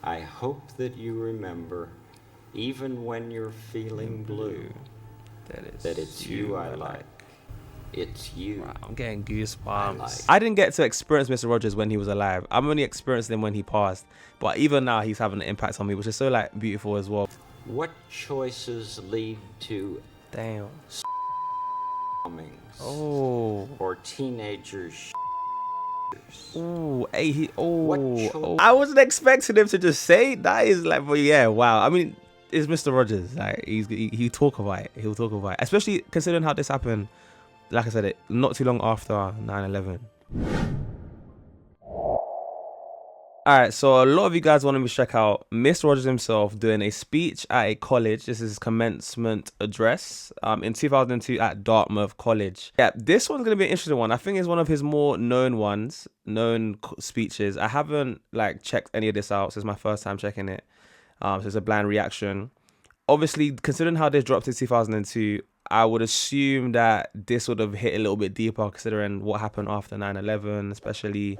I hope that you remember, even when you're feeling blue, that it's you I like. It's you. Wow, I'm getting goosebumps. I didn't get to experience Mr. Rogers when he was alive. I'm only experienced him when he passed. But even now, he's having an impact on me, which is so like beautiful as well. What choices lead to Damn. bombings Oh. or teenagers? Oh, hey, I wasn't expecting him to just say that. Is like, but yeah, wow. I mean, it's Mr. Rogers. Like, he'll talk about it. He'll talk about it, especially considering how this happened. Like I said, it not too long after 9/11. Alright, so a lot of you guys wanted me to check out Mr. Rogers himself doing a speech at a college. This is his commencement address in 2002 at Dartmouth College. Yeah, this one's going to be an interesting one. I think it's one of his more known speeches. I haven't like checked any of this out. So it's my first time checking it. So it's a blind reaction. Obviously, considering how this dropped in 2002, I would assume that this would have hit a little bit deeper considering what happened after 9/11, especially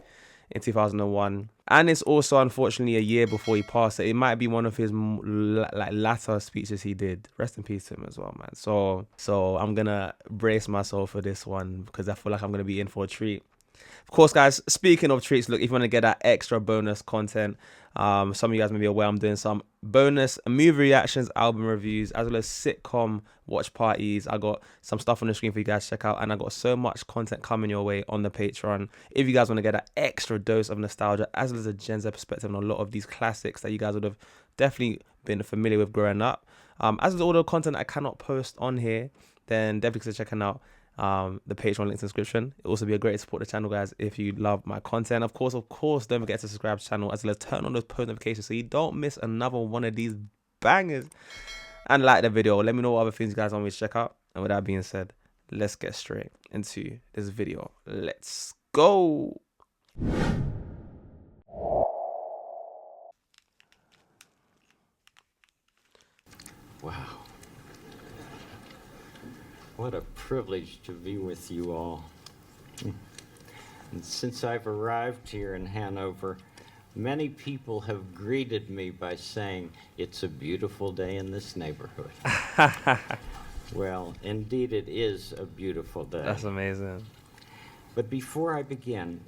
in 2001. And it's also, unfortunately, a year before he passed. So it might be one of his latter speeches he did. Rest in peace to him as well, man. So I'm going to brace myself for this one because I feel like I'm going to be in for a treat. Of course, guys, speaking of treats, look, if you want to get that extra bonus content, some of you guys may be aware I'm doing some bonus movie reactions, album reviews, as well as sitcom watch parties. I got some stuff on the screen for you guys to check out, and I got so much content coming your way on the Patreon. If you guys want to get that extra dose of nostalgia, as well as a Gen Z perspective on a lot of these classics that you guys would have definitely been familiar with growing up, as with all the content I cannot post on here, then definitely consider checking out the Patreon links in the description. It will also be a great way to support the channel, guys, if you love my content. Of course, don't forget to subscribe to the channel, as well as turn on those post notifications so you don't miss another one of these bangers. And like the video. Let me know what other things you guys want me to check out. And with that being said, let's get straight into this video. Let's go. Wow. What a privilege to be with you all. And since I've arrived here in Hanover, many people have greeted me by saying, "It's a beautiful day in this neighborhood." Well, indeed it is a beautiful day. That's amazing. But before I begin,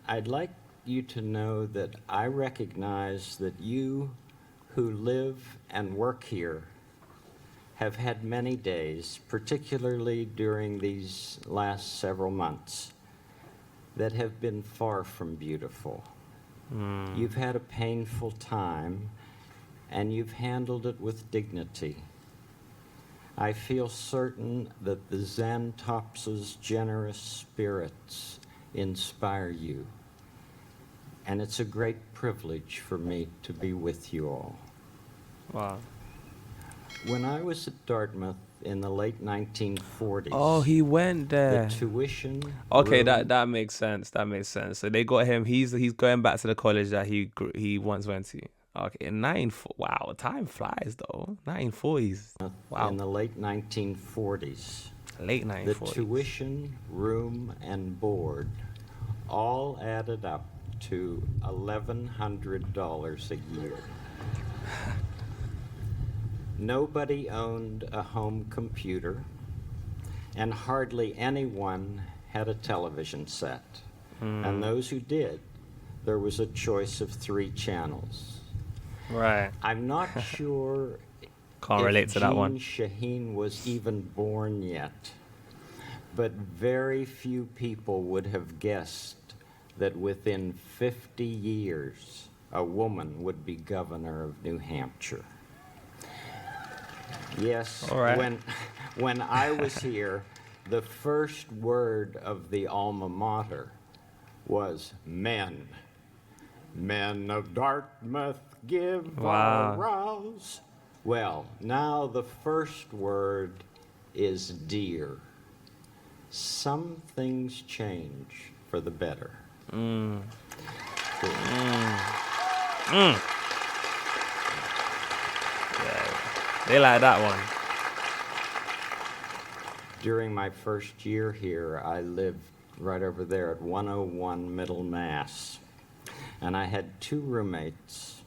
I'd like you to know that I recognize that you who live and work here have had many days, particularly during these last several months, that have been far from beautiful. You've had a painful time, and you've handled it with dignity. I feel certain that the Zen Tops's generous spirits inspire you, and it's a great privilege for me to be with you all. Wow. When I was at Dartmouth in the late 1940s, Oh, he went there. the tuition. Okay, room, that makes sense. That makes sense. So they got him. He's going back to the college that he once went to. Okay, wow, time flies though. 1940s. Wow. In the late 1940s, Late the 1940s. tuition, room, and board all added up to $1,100 a year. Nobody owned a home computer, and hardly anyone had a television set. And those who did, there was a choice of 3 channels. Right. I'm not sure Can't if relate to that one. Gene Shaheen was even born yet, but very few people would have guessed that within 50 years, a woman would be governor of New Hampshire. Yes, All right. when I was here, the first word of the alma mater was men. Men of Dartmouth, give Wow. a rouse. Well, now the first word is dear. Some things change for the better. They like that one. During my first year here, I lived right over there at 101 Middle Mass. And I had 2 roommates.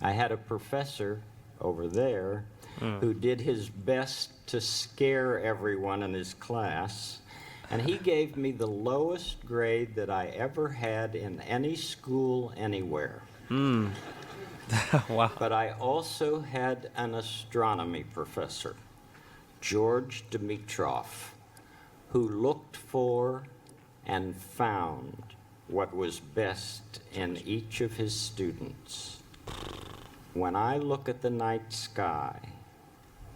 I had a professor over there who did his best to scare everyone in his class, and he gave me the lowest grade that I ever had in any school anywhere. Wow. But I also had an astronomy professor, George Dimitrov, who looked for and found what was best in each of his students. When I look at the night sky,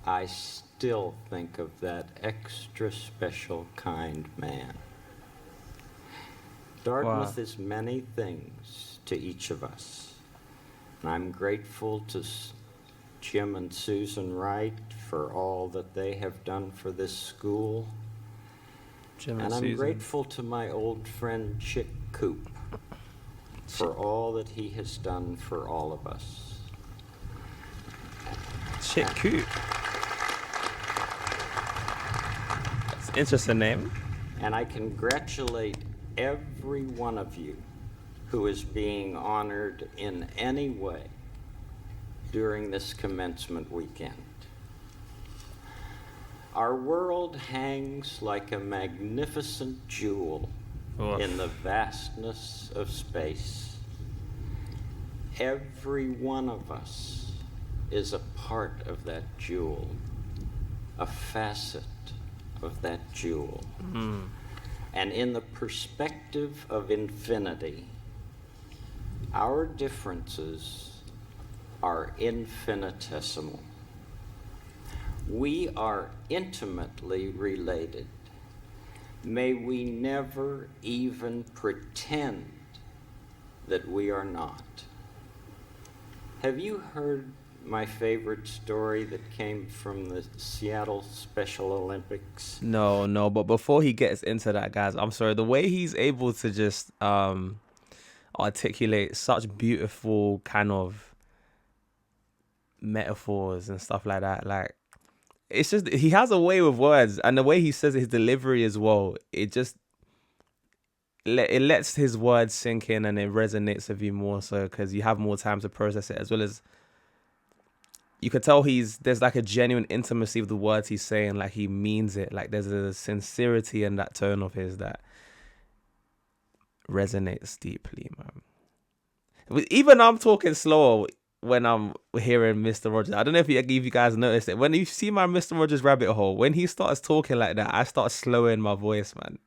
I still think of that extra special kind man. Dartmouth is many things to each of us. And I'm grateful to Jim and Susan Wright for all that they have done for this school. Jim And I'm Susan. grateful to my old friend Chick Coop for all that he has done for all of us. Chick Coop. That's an interesting name. And I congratulate every one of you who is being honored in any way during this commencement weekend. Our world hangs like a magnificent jewel in the vastness of space. Every one of us is a part of that jewel, a facet of that jewel. And in the perspective of infinity, our differences are infinitesimal. We are intimately related. May we never even pretend that we are not. Have you heard my favorite story that came from the Seattle Special Olympics? No, but before he gets into that, guys, I'm sorry, the way he's able to just articulate such beautiful kind of metaphors and stuff like that, like, it's just, he has a way with words, and the way he says his delivery as well, it just it lets his words sink in, and it resonates with you more so because you have more time to process it, as well as you could tell there's like a genuine intimacy of the words he's saying, like he means it, like there's a sincerity in that tone of his that resonates deeply, man. Even I'm talking slower when I'm hearing Mr. Rogers. I don't know if you guys noticed it. When you see my Mr. Rogers rabbit hole, when he starts talking like that, I start slowing my voice, man.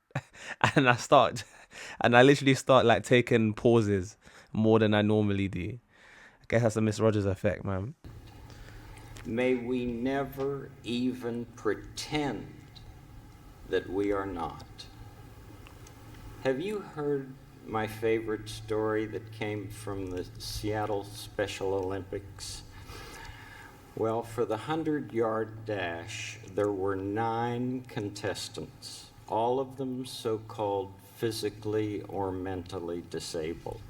And I literally start like taking pauses more than I normally do. I guess that's the Mr. Rogers effect, man. May we never even pretend that we are not. Have you heard my favorite story that came from the Seattle Special Olympics? Well, for the 100-yard dash, there were 9 contestants, all of them so-called physically or mentally disabled.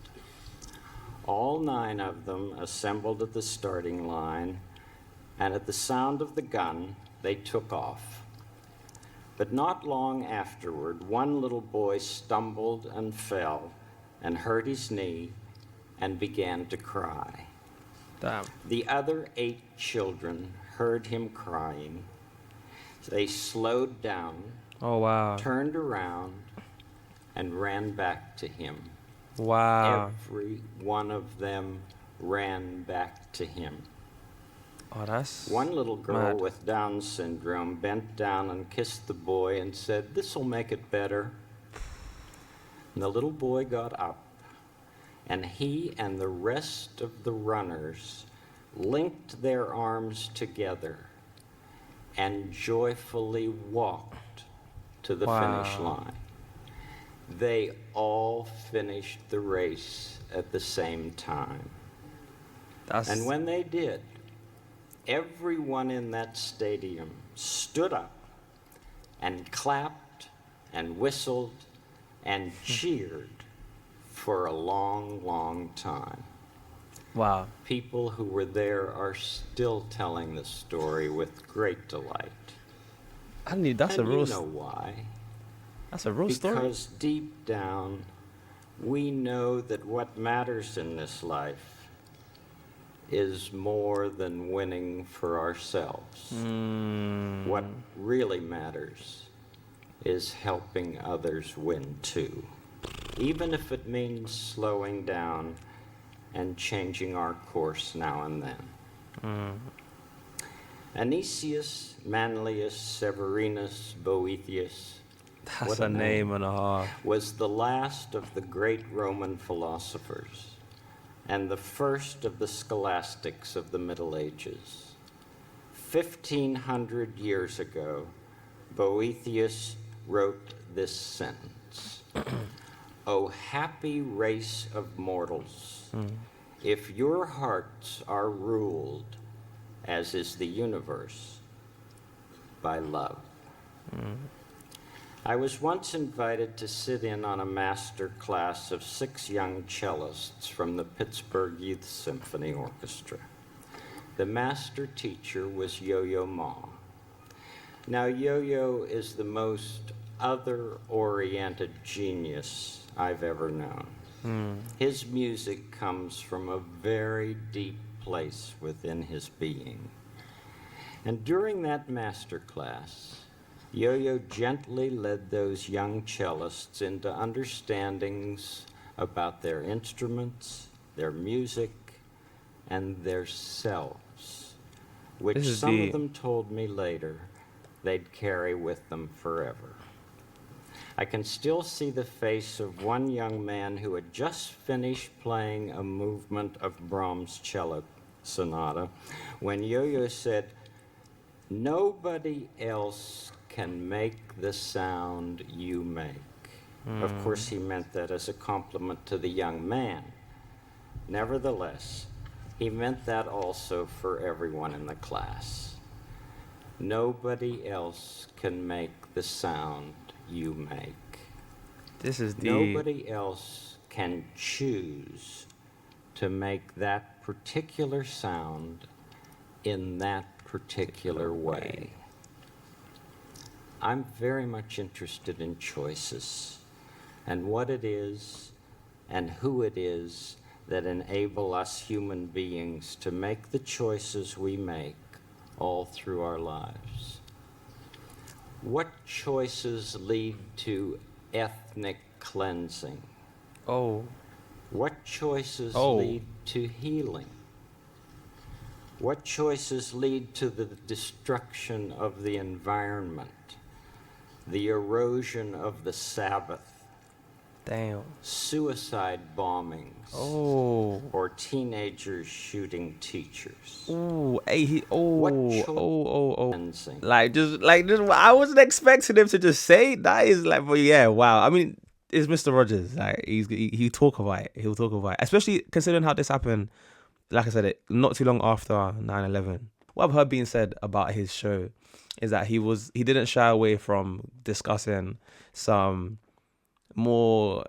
All 9 of them assembled at the starting line, and at the sound of the gun, they took off. But not long afterward, one little boy stumbled and fell and hurt his knee and began to cry. Damn. The other 8 children heard him crying. They slowed down, Oh, wow. turned around, and ran back to him. Wow. Every one of them ran back to him. Oh, that's One little girl mad. with Down syndrome bent down and kissed the boy and said, "This'll make it better." And the little boy got up, and he and the rest of the runners linked their arms together and joyfully walked to the finish line. They all finished the race at the same time. And when they did, everyone in that stadium stood up and clapped and whistled and cheered for a long, long time. Wow. People who were there are still telling the story with great delight. I knew that's And a real you know why? That's a real story. Because deep down, we know that what matters in this life is more than winning for ourselves. What really matters is helping others win too, even if it means slowing down and changing our course now and then. Anicius Manlius Severinus Boethius, That's what a name and a half. was the last of the great Roman philosophers and the first of the scholastics of the Middle Ages. 1,500 years ago, Boethius wrote this sentence: O happy race of mortals, if your hearts are ruled, as is the universe, by love. I was once invited to sit in on a master class of 6 young cellists from the Pittsburgh Youth Symphony Orchestra. The master teacher was Yo-Yo Ma. Now, Yo-Yo is the most other-oriented genius I've ever known. His music comes from a very deep place within his being. And during that master class, Yo-Yo gently led those young cellists into understandings about their instruments, their music, and their selves, which some of them told me later they'd carry with them forever. I can still see the face of one young man who had just finished playing a movement of Brahms' cello sonata when Yo-Yo said, "Nobody else can make the sound you make." Of course, he meant that as a compliment to the young man. Nevertheless, he meant that also for everyone in the class. Nobody else can make the sound you make. This is deep. Nobody else can choose to make that particular sound in that particular way. I'm very much interested in choices and what it is and who it is that enable us human beings to make the choices we make all through our lives. What choices lead to ethnic cleansing? What choices lead to healing? What choices lead to the destruction of the environment, the erosion of the Sabbath, suicide bombings, or teenagers shooting teachers? I wasn't expecting him to just say that. Is like, but yeah, wow. I mean, it's Mr. Rogers. Like, he talk about it. He'll talk about it, especially considering how this happened. Like I said, not too long after 9/11. What I've heard being said about his show is that he didn't shy away from discussing some more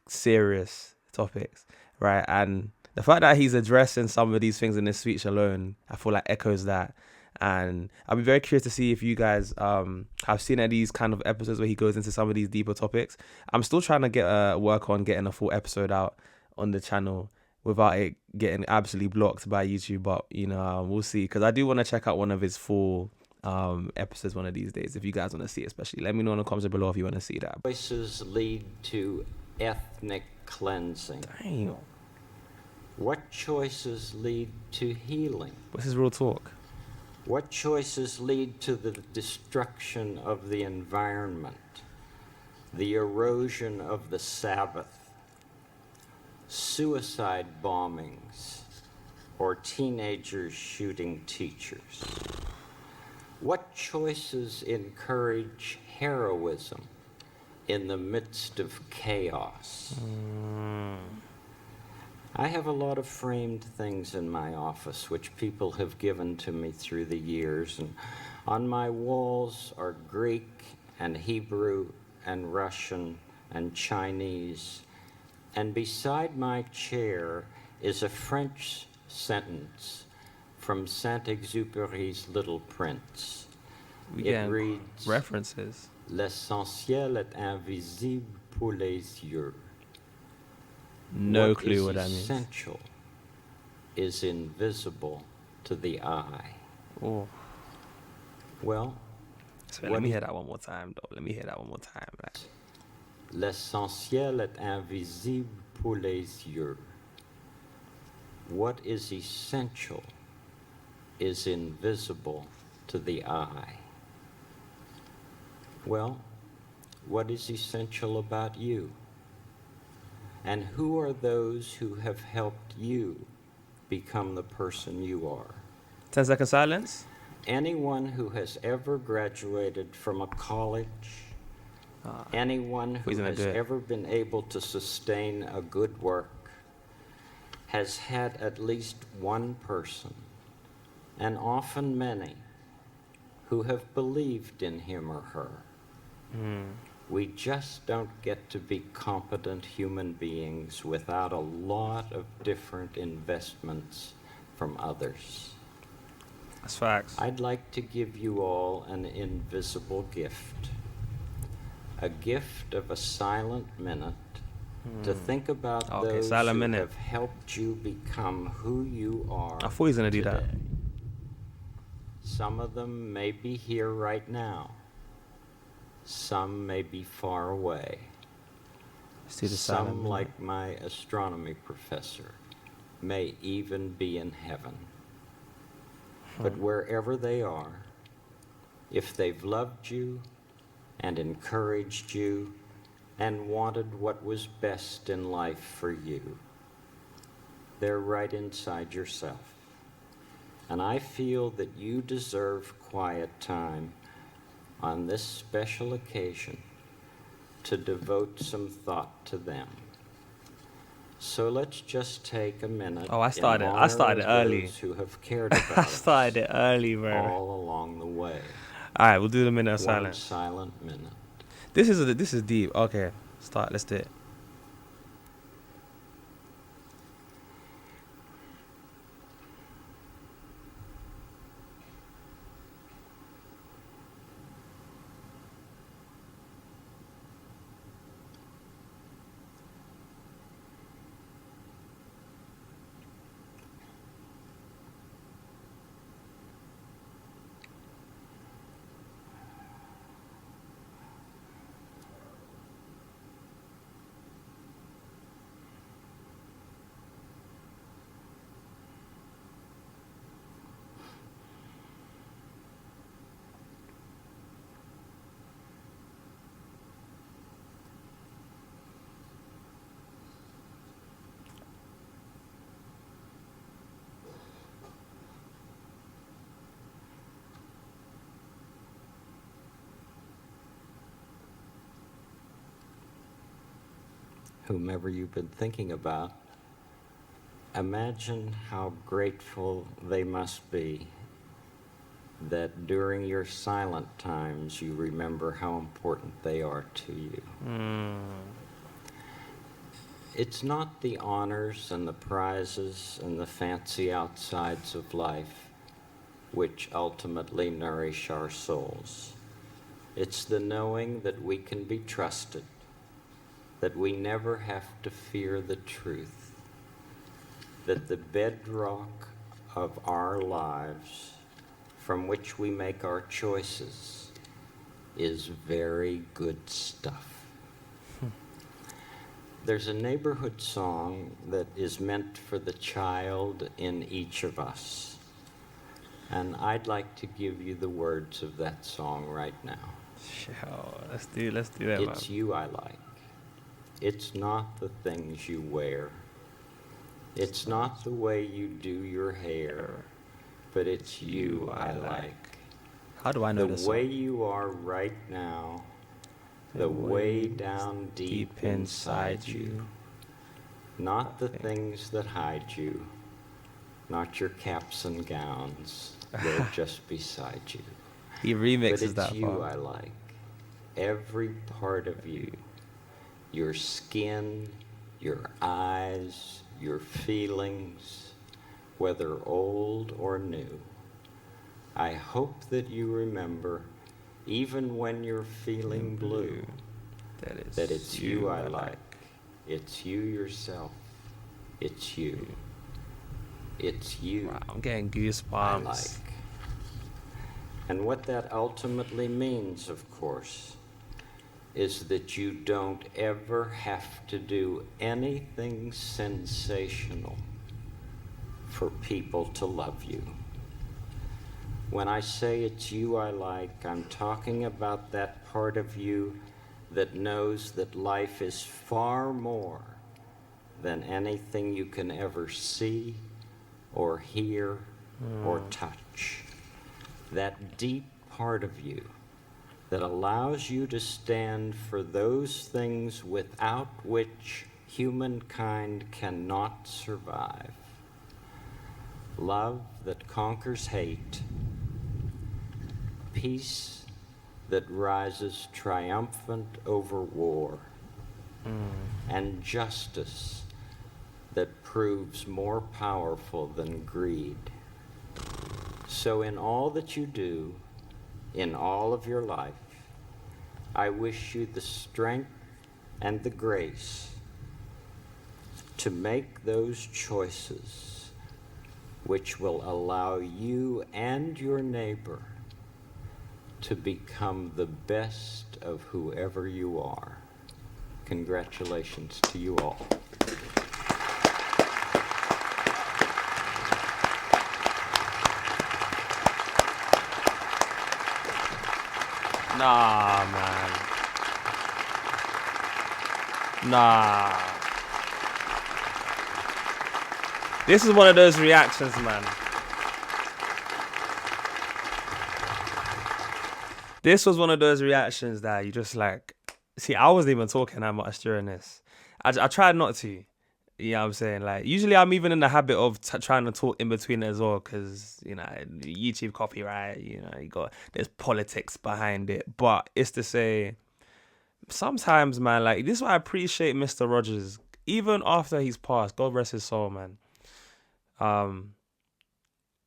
serious topics, right? And the fact that he's addressing some of these things in this speech alone, I feel like echoes that. And I'll be very curious to see if you guys have seen any of these kind of episodes where he goes into some of these deeper topics. I'm still trying to get work on getting a full episode out on the channel without it getting absolutely blocked by YouTube, but we'll see, because I do want to check out one of his full episodes one of these days. If you guys want to see it, especially let me know in the comments below if you want to see that. Choices lead to ethnic cleansing. Damn. What choices lead to healing? What's his real talk? What choices lead to the destruction of the environment, the erosion of the Sabbath, suicide bombings, or teenagers shooting teachers? What choices encourage heroism in the midst of chaos? I have a lot of framed things in my office which people have given to me through the years, and on my walls are Greek and Hebrew and Russian and Chinese, and beside my chair is a French sentence from Saint-Exupéry's Little Prince. It reads, references. L'essentiel est invisible pour les yeux. No clue what that means. What is essential is invisible to the eye. Oh, Well, so let me hear that one more time, though. Let me hear that one more time. Like, l'essentiel est invisible pour les yeux. What is essential is invisible to the eye. Well, what is essential about you? And who are those who have helped you become the person you are? 10-second silence. Anyone who has ever graduated from a college, anyone who has ever been able to sustain a good work, has had at least one person, and often many, who have believed in him or her. We just don't get to be competent human beings without a lot of different investments from others. That's facts. I'd like to give you all an invisible gift. A gift of a silent minute to think about those who have helped you become who you are. I thought he was going to do that. Some of them may be here right now. Some may be far away. Some, like my astronomy professor, may even be in heaven. But wherever they are, if they've loved you and encouraged you and wanted what was best in life for you, they're right inside yourself. And I feel that you deserve quiet time on this special occasion to devote some thought to them. So let's just take a minute. Oh, I started early. Those who have cared about I started it early, bro. all along the way. All right, we'll do the minute of One silence. silent minute. This is deep. Okay, start. Let's do it. Whomever you've been thinking about, imagine how grateful they must be that during your silent times you remember how important they are to you. It's not the honors and the prizes and the fancy outsides of life which ultimately nourish our souls. It's the knowing that we can be trusted, that we never have to fear the truth, that the bedrock of our lives from which we make our choices is very good stuff. There's a neighborhood song that is meant for the child in each of us, and I'd like to give you the words of that song right now. Sure, let's do that, man. It's you I like. It's not the things you wear. It's not the way you do your hair, but it's you I like. How do I know this The song? way you are right now, the way down deep inside you. Not the things that hide you, not your caps and gowns. They're just beside you. He remixes But that it's you part. I like. Every part of you. Your skin, your eyes, your feelings, whether old or new. I hope that you remember, even when you're feeling blue, that it's you I like. It's you yourself. It's you. It's you I'm getting I goosebumps. like. And what that ultimately means, of course, is that you don't ever have to do anything sensational for people to love you. When I say it's you I like, I'm talking about that part of you that knows that life is far more than anything you can ever see or hear or touch. That deep part of you that allows you to stand for those things without which humankind cannot survive. Love that conquers hate, peace that rises triumphant over war, and justice that proves more powerful than greed. So in all that you do, in all of your life, I wish you the strength and the grace to make those choices which will allow you and your neighbor to become the best of whoever you are. Congratulations to you all. Nah, man. Nah. This is one of those reactions, man. This was one of those reactions that you just like. See, I wasn't even talking that much during this. I tried not to. You know what I'm saying? Like, usually I'm even in the habit of trying to talk in between as well, because, you know, YouTube copyright, you know, there's politics behind it. But it's to say, sometimes, man, like, this is why I appreciate Mr. Rogers. Even after he's passed, God rest his soul, man.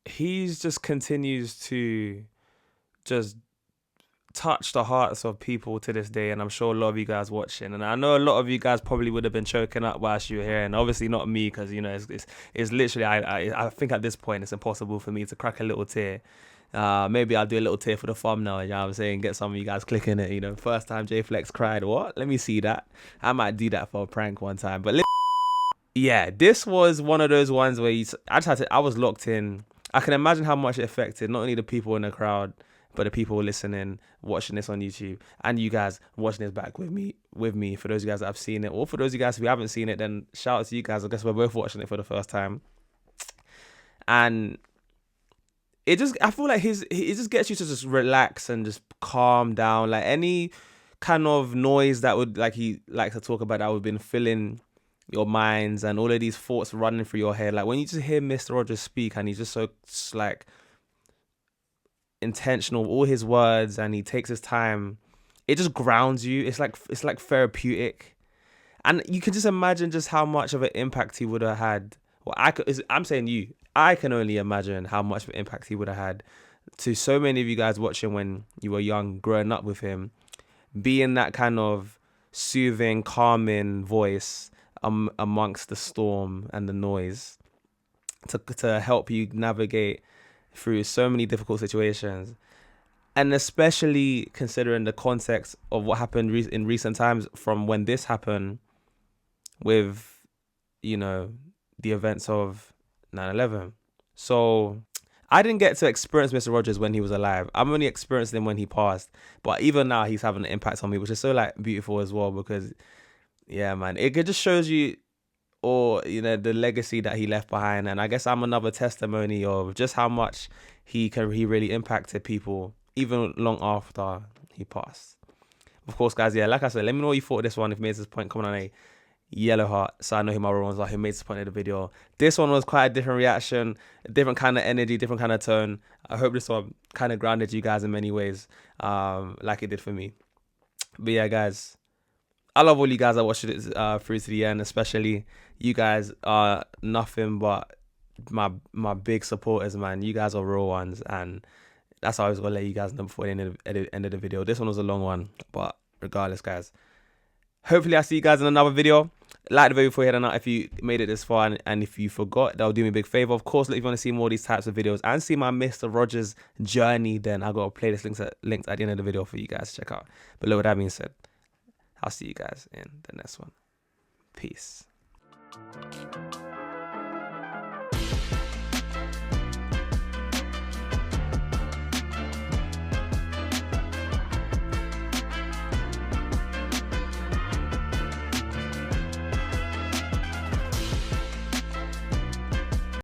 He's just continues to just touch the hearts of people to this day, and I'm sure a lot of you guys watching, and I know a lot of you guys probably would have been choking up whilst you were here, and obviously not me, because, you know, it's literally, I think at this point it's impossible for me to crack a little tear. Maybe I'll do a little tear for the thumbnail, you know what I'm saying, get some of you guys clicking it, you know, first time J Flex cried, what? Let me see that. I might do that for a prank one time, but yeah, this was one of those ones where I was locked in. I can imagine how much it affected not only the people in the crowd, but the people listening, watching this on YouTube, and you guys watching this back with me. For those of you guys that have seen it, or for those of you guys who haven't seen it, then shout out to you guys. I guess we're both watching it for the first time, and I feel like it just gets you to just relax and just calm down. Like any kind of noise that would, like he likes to talk about, that would have been filling your minds and all of these thoughts running through your head. Like when you just hear Mr. Rogers speak, and he's just so like intentional with all his words, and he takes his time, it just grounds you. It's like therapeutic, and you can just imagine just how much of an impact he would have had. Well, I'm saying I can only imagine how much of an impact he would have had to so many of you guys watching when you were young, growing up with him, being that kind of soothing, calming voice amongst the storm and the noise, to help you navigate through so many difficult situations. And especially considering the context of what happened in recent times, from when this happened with, you know, the events of 9/11. So I didn't get to experience Mr. Rogers when he was alive. I'm only experienced him when he passed. But even now, he's having an impact on me, which is so like beautiful as well, because yeah, man, it just shows you, or, you know, the legacy that he left behind. And I guess I'm another testimony of just how much he really impacted people even long after he passed. Of course, guys, yeah, like I said, let me know what you thought of this one. If you made this point, comment on a yellow heart so I know who my other ones are who made this point of the video. This one was quite a different reaction, a different kind of energy, different kind of tone. I hope this one kind of grounded you guys in many ways, like it did for me. But yeah, guys, I love all you guys that watched it through to the end. Especially you guys are nothing but my big supporters, man. You guys are real ones, and that's how I was gonna let you guys know before the end of the video. This one was a long one, but regardless, guys, hopefully I see you guys in another video. Like the video before heading out if you made it this far, and if you forgot, that'll do me a big favor. Of course, if you want to see more of these types of videos and see my Mr. Rogers journey, then I've got a playlist links at the end of the video for you guys to check out. But look, with that being said, I'll see you guys in the next one. Peace.